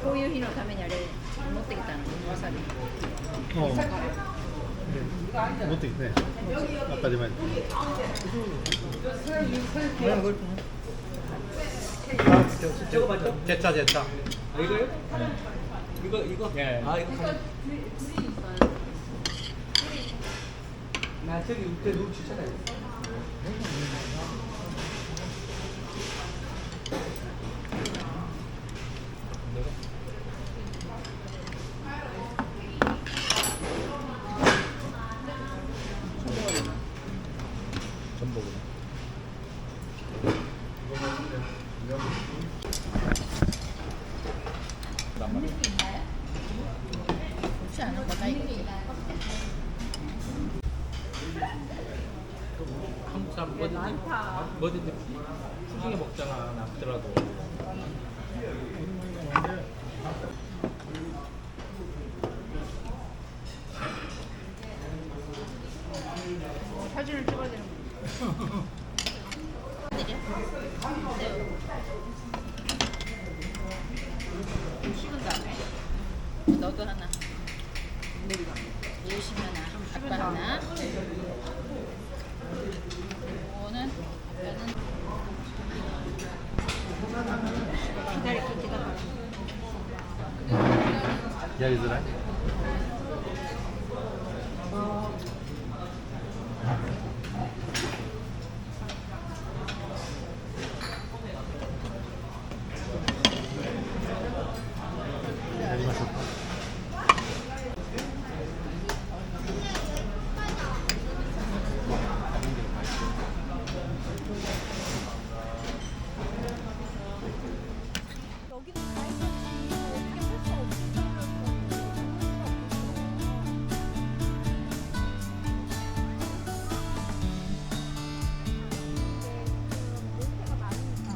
こういう日のためにあれ持ってきたのわさび。持ってきてね当たり前됐다 됐다 아, 이거요? 이거? 예. 아, 이거 가면. 나 저기 그때 누구 주잖아요. 전복이네 좋지 않아? 뭐가 이거? 한국 사람 뭐든지 푸짐하게 먹잖아, 나쁘더라도. 사진을 찍어야 되는 거. 내려? 식은 다음에 너도 하나. 예심 하나. 아빠 하나. 이거는 기다릴게 기다려. 야이들아 여기는 다 있었지. 어떻게 할 수 없을 냄새가 많으니까.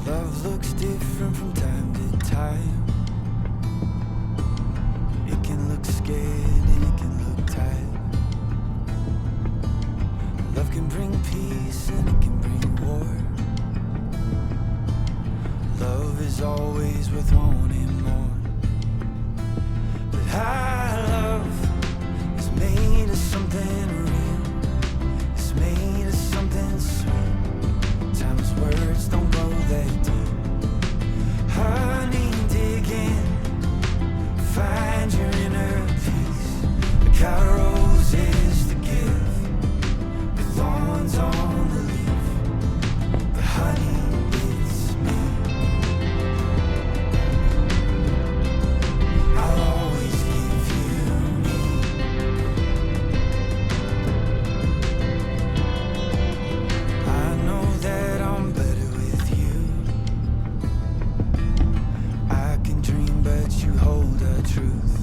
Love looks different from time to time. It can look scared and it can look tired. Love can bring peace and it can bring war. Love is always worth wanting more. But our love is made of something the truth.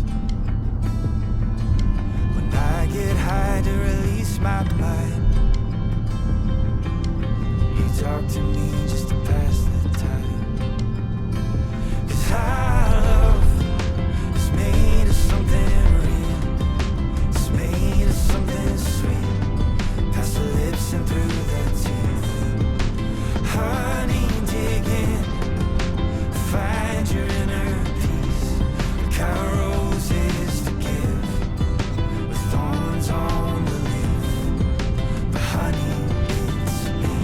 When I get high to release my mind, you talk to me just to pass the time. 'Cause our love is made of something real. It's made of something sweet, past the lips and through the teeth. Honey, dig in, find your inner peace. Got roses to give, with thorns on the leaf. But honey, it's me.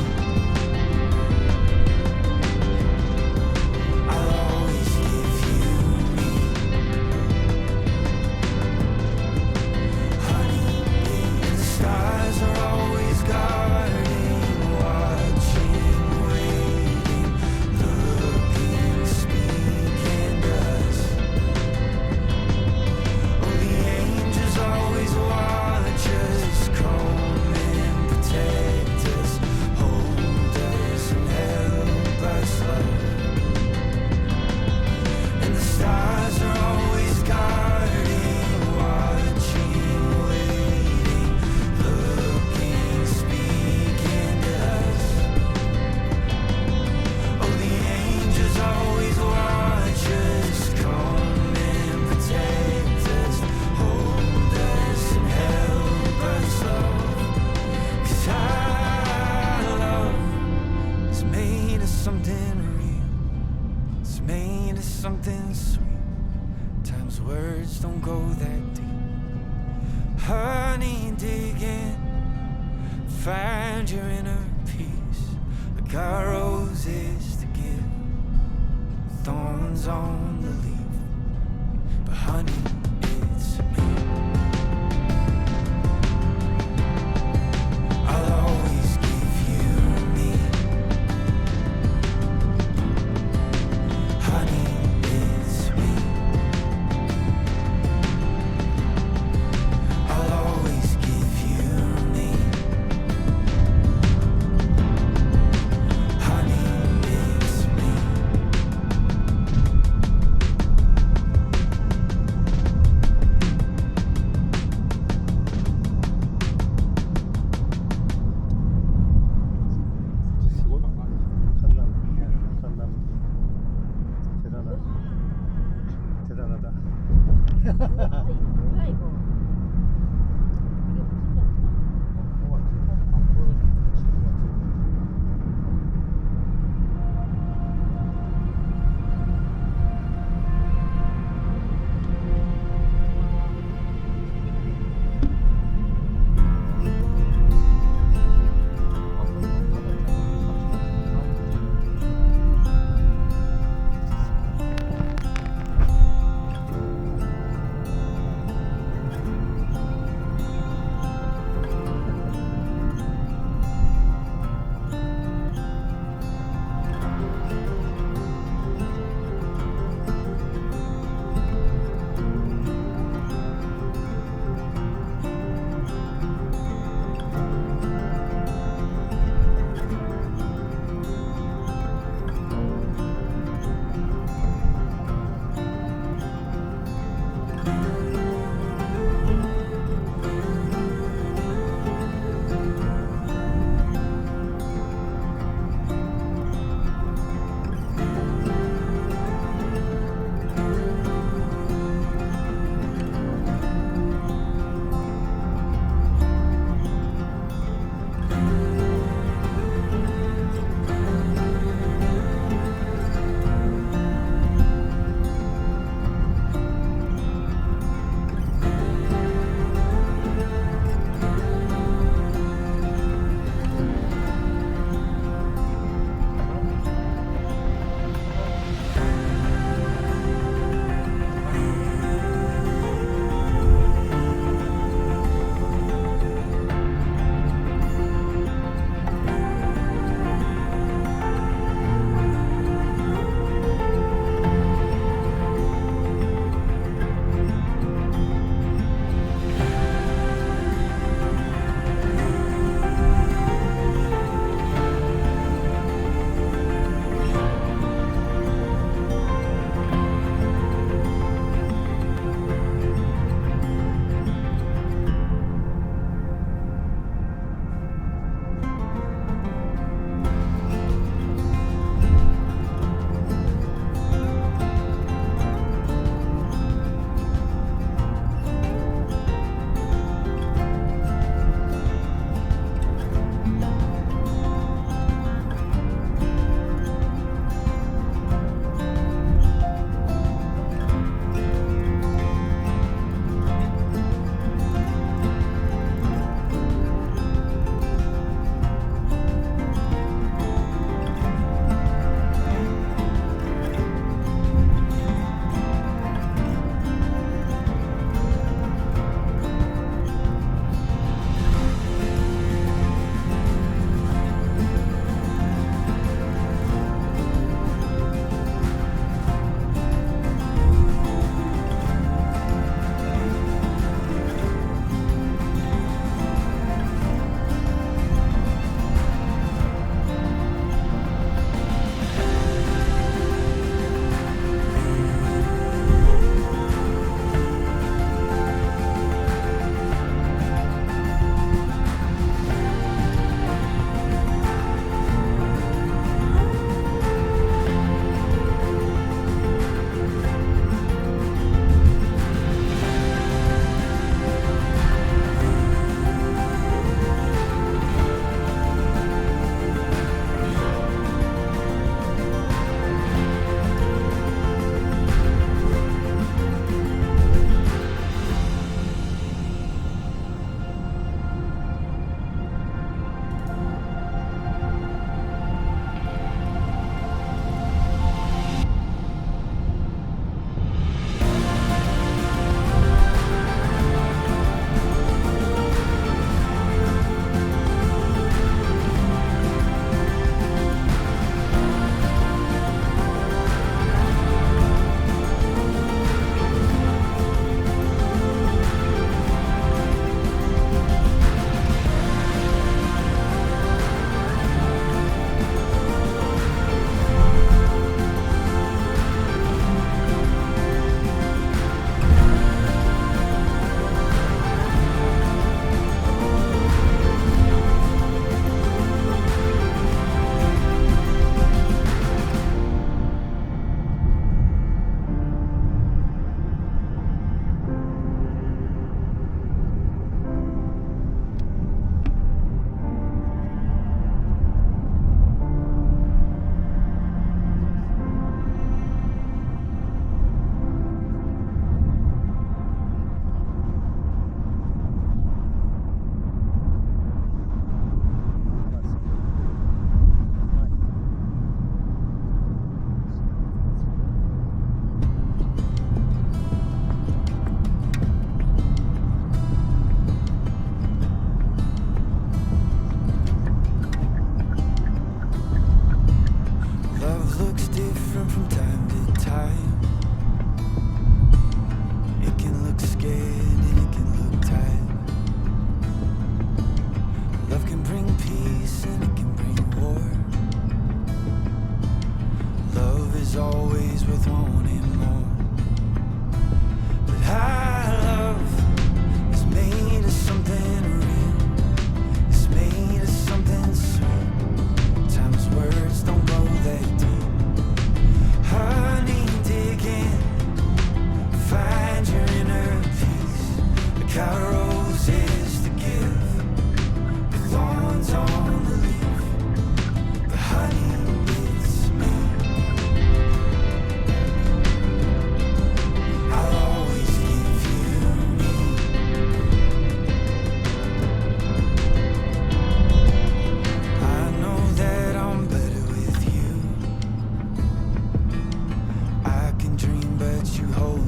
I'll always give you me. Honey, and the stars are always guarding, watching, waiting, looking, speaking to us. Oh, the angels always watch us, comb and protect us, hold us and help us love. And the stars are always guarding, watching, waiting, looking, speaking to us. Oh, the angels always watch us, comb and protect us, hold us and help us love. 'Cause our love is made of something real. It's made of something sweet. Times words don't go that deep. Honey, dig in, find your inner peace. I got roses to give, thorns on the leaf. But honey, it's me. I'll always give you me. Honey, it's me. I'll always give you me. Honey, it's me. 시골 간남 간남 대단하다. 뭐야 이거? 이게 무슨 거야?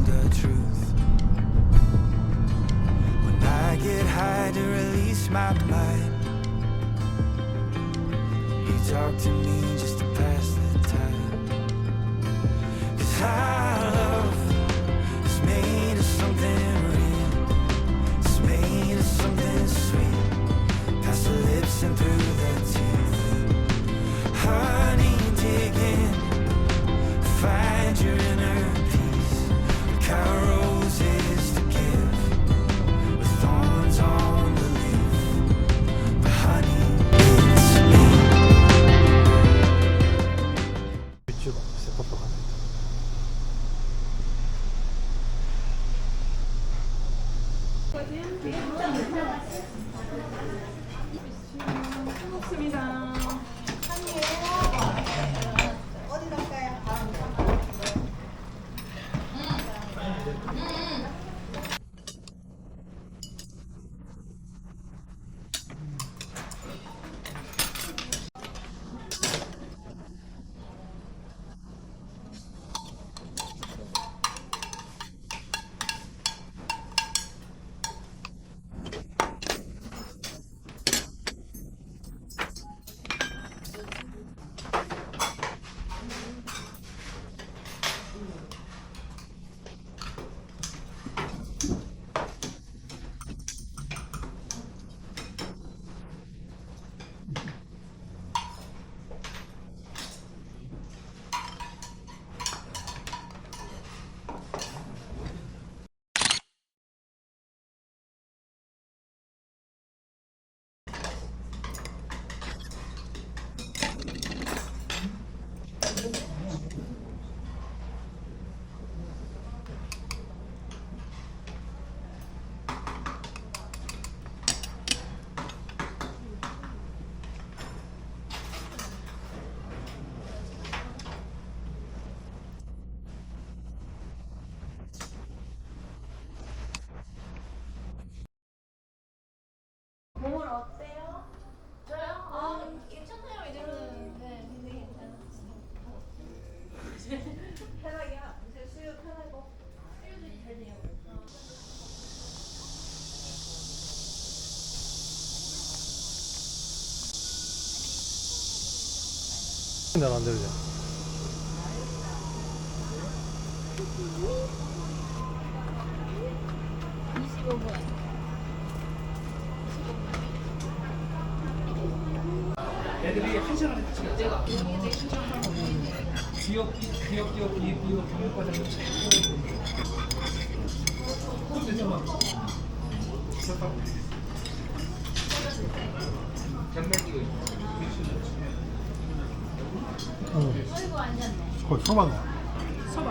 the truth. When I get high to release my mind, you talk to me just to pass the time. 'Cause our love is made of something real. It's made of something sweet, past the lips and through the teeth. Honey, dig in, find your inner peace. Look how roses to give, with thorns on the leaf. But honey, it's me. 유튜브 세포토가 몸을 어때요? 저요? 아, 괜찮아요. 이제는. 네, 굉장히 괜찮았어요. 편하게요. 이제 수유 편하고. 수유도 잘 돼요. 내가 안 되지. 25분. 애들이 한 시간에 같이 먹자. 기억 교육과정을 어이구, 앉았네. 거의 소바네. 소바.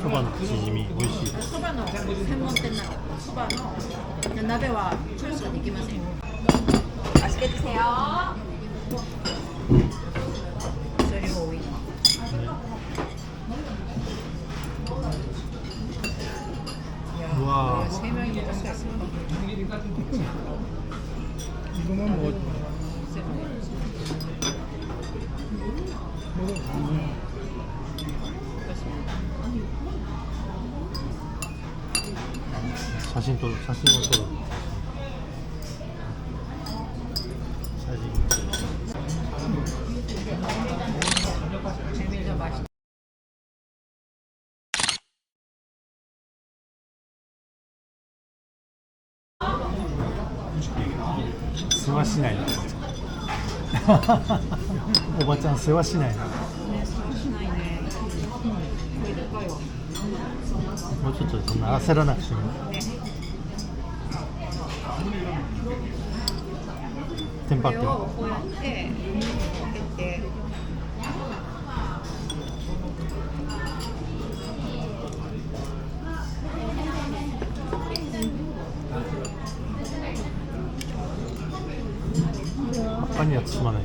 소바는 지짐이 무시. そばの専門店なの。そばの鍋はチョイスができません。 맛있게 드세요. 그리고 오이. 우와. 세 명이 먹을 수 있어. 이거만 먹어도 사진을 또 사진. 재미있어 맛있어. 스와しないおばちゃん世話しないな 네, 스와시나이네. 거기 될까요? もうちょっとそんな焦らなくてもテンパって 이거 보였는데 이렇게パンには包まない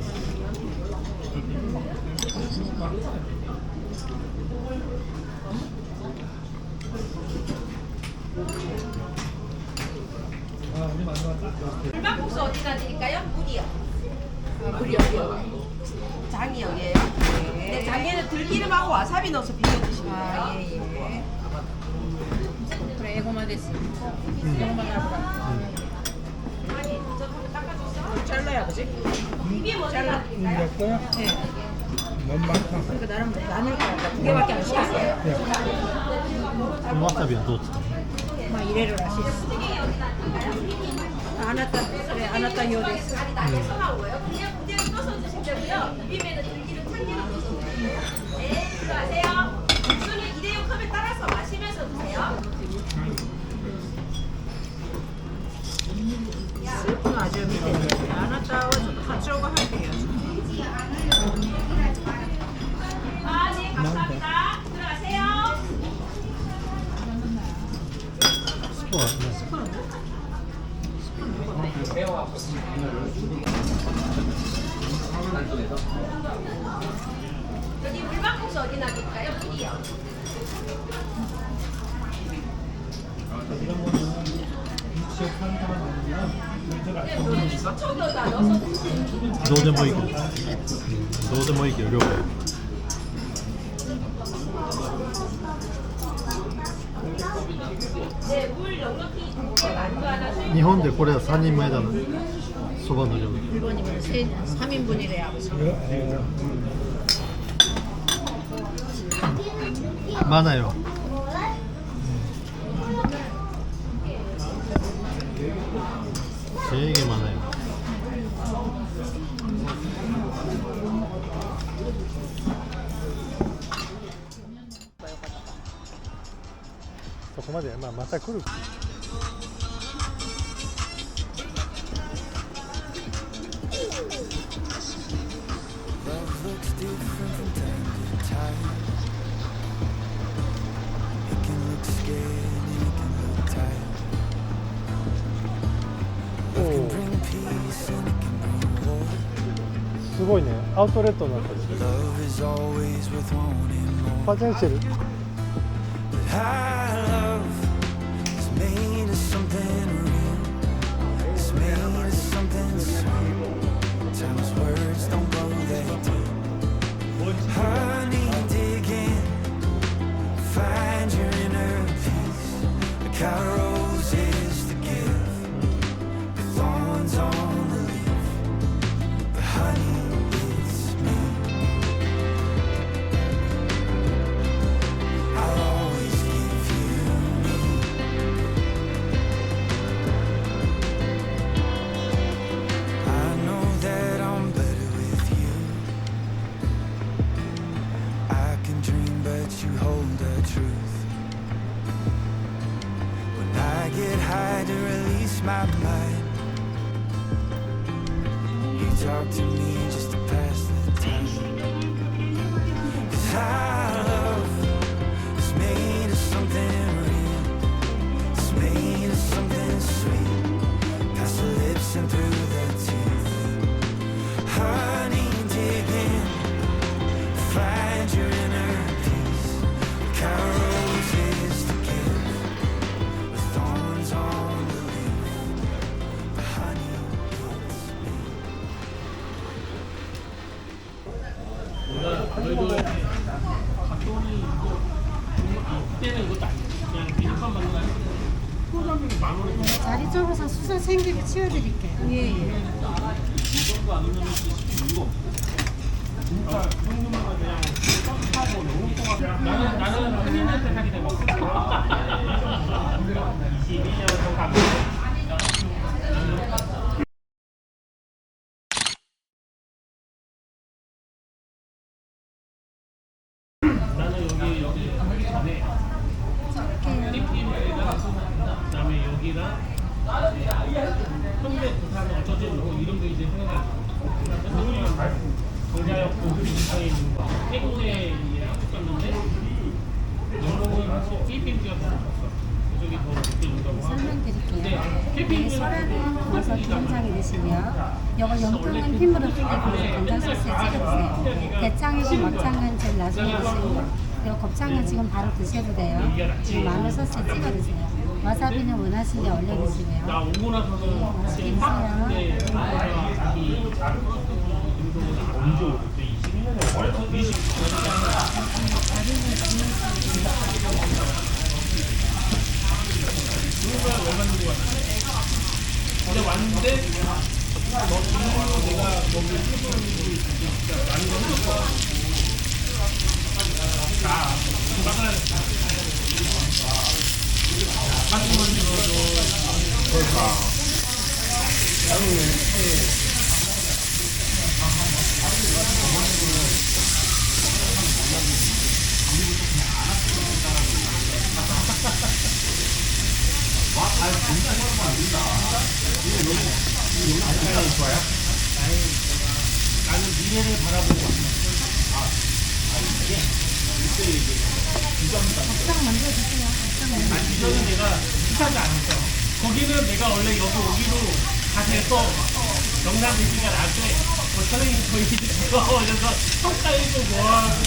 물방국수 어디다 드릴까요? 물이요. 물이 어디요? 장이 여기에요. 네. 장에는 들기름하고 와사비 넣어서 비벼 드시면 돼요. 아, 예, 예. 그래, 에고마 됐어. 에고마 나보다. 잘라야 아버지? 잘라. 몇 거야? 네. 너무 많다. 그러니까 나는 나눌 거야. 두 개밖에 안 시켰어요. 와사비는 또 막 이래를 하시네. 아나타, 그래, 아나타 요데스. 그냥 그대로 떠서 드시면 되고요. 비빔에는 들기름, 참기름 넣어서 드세요. 네, 들어가세요. 국수는 일회용 컵에 따라서 마시면서 드세요. 스프는 아주 밑에. 아나타와 같이오가 할게요. 아, 네, 감사합니다. 들어가세요. 스포가 여기 물방국수 어디 놔둘까요? 여기요. 이런 거는 지역 사는 사람 아니면 네, 여기 식초도 다 넣어서 드세요. どうでもいいどうでもいいけど了解 네, 물 넉넉히 만두 하나 주세요. 日本でこれは3人前だなそばの量 일본이면 3인분이래 아버지. 많아요 되게 많아요そこまでまた来る Love looks different from time to time. It can look scared and it can look tired. Love can bring peace and it can bring war. すごいねアウトレットになったり Love is always worth wanting more. パーチャーしてる But our love is made of something real. It's made of something sweet. Times words don't go that deep. Honey, dig in, find your inner peace. Like how roses to give, with thorns on the leaf. But honey, it's me. I'll always give you me. I know that I'm better with you. I can dream, but you hold the truth. When I get high to release my mind, you talk to me just to pass the time. 'Cause our love is made of something real. It's made of something sweet. Past the lips and through the teeth. Honey, dig in, find your inner peace. Look how roses to give, with thorns on the leaf. But honey, it's me. 자리 접어서 수저 생기게 치워드릴게요. 예, 예. 그다음에 여기랑 현대 부산 어쩌지 이름도 이제 생각나죠. 정자역 그 근처에 있는 거 태국에 갔었는데 영국은 사실 필리핀 지역에서 그쪽이 더 높게 준다고 하고 설명드릴게요. 이 소라는 버섯 기름장에 드시고요. 이거 영통은 핏물을 끓이고 간장 소스에 찍어 드세요. 대창이고 막창은 제일 나중에 드시고 이거 곱창은 지금 바로 드셔도 돼요. 지금 마늘 소스에 찍어 드세요. 와사비는 원하시는 데 올려 나 드시고요. 오고 나서도 맛있게 드세요. 자기 언제 오셨대? 21년에 와요? 20. 누가 왜 만든 거야? 근데 왔는데 너 지금으로 내가 거기 진짜 많이 넘겼어. 자, 막아야 돼. 한국만 들어줘. 그러니까. 나는 미래를 바라보고 왔어. 이전은 내가 비싸지 않았어. 거기는 내가 원래 여기 오기로 다 돼서 영상 대기가 나한테 선생님 저희 이제 그래서 평가해도 뭐하고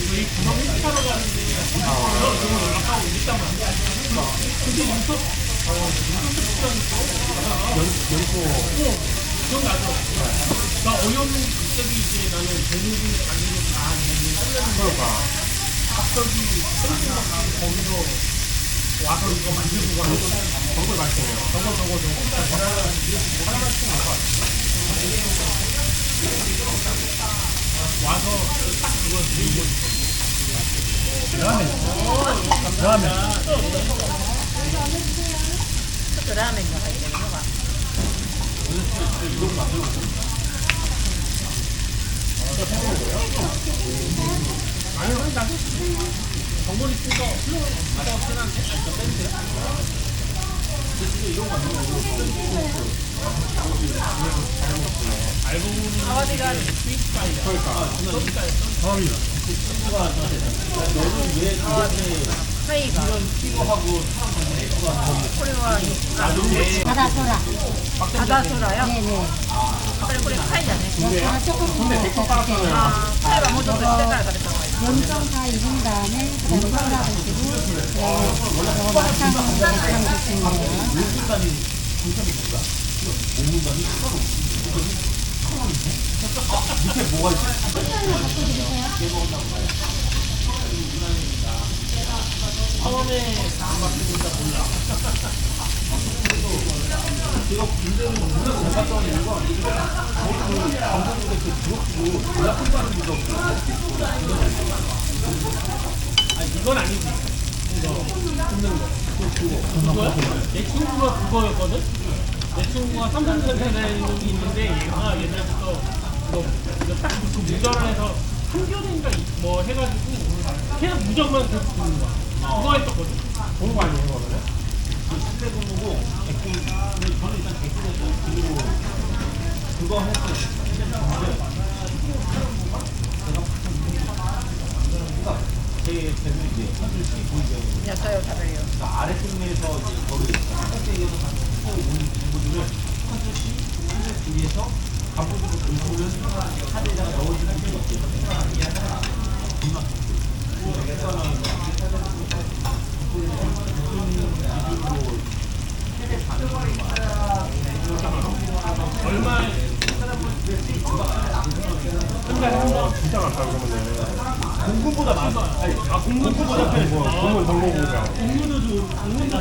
저희 구멍 흡하러 가는데 너무 연락하고 있단 말이야. 근데 연속 특전 기억나죠? 나 어이없는 갑자기 이제 나는 대부분 강의로 다 끝났는데 갑자기 선생님한테 거기서 와서 이거 만들고 가는 정글 맛있네요. 저거 하나씩 와서 딱 그거 드리고 라면가 있는 거가. 아니 나 정보리 쓴거 알고 보면 아버지가 스윗바이야. 회의가 코리와 바다소라. 바다소라요? 네네. 그래 파이잖아요. 네, 조금 구워서 아, 파이가 모두 그 색깔 가르쳐가지고. 염정 다 익은 다음에 그다음에 썰어 드시고 이거 막창 대창 드시는 거예요. 처음에 안 봤으니까 몰라. 이건 아니지. 이거 굽는 거. 그거야? 내 친구가 그거였거든? 내 친구가 삼성전자에 있는데 얘가 옛날부터 이거 딱 그 무전을 해서 한겨레인가 뭐 해가지고 그냥 무전만 계속 듣는 거야. 그거 했었거든? 좋은 거 아니에요, 그거는? 야타요 다르요. 얼마에 진짜 많다, 그러면은. 공군보다 많아. 아, 공군보다 편했어. 공군 정보고가. 공군도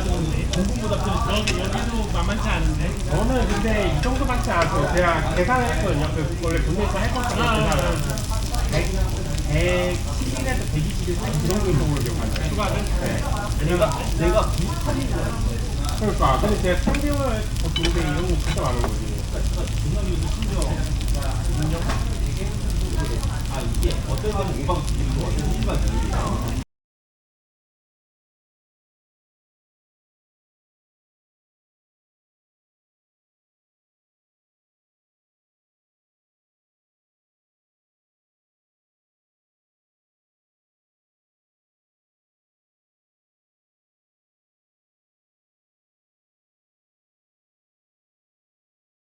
좋은데. 공군보다 편했어. 여기도 만만치 않은데. 저는 근데 이 정도밖에 안 했어요. 제가 계산을 했거든요. 그 원래 국내에서 할 거잖아요. 110일에서 120일 사이 그 정도 쪽으로 기억하나요? 추가를? 네. 내가 비슷한 그러니까. 근데 제가 3개월 더 좋은데 이런 거 진짜 많은 거지. 이게 어떨 때는 5박 6일이고 어떨 때는 1박 2일이에요.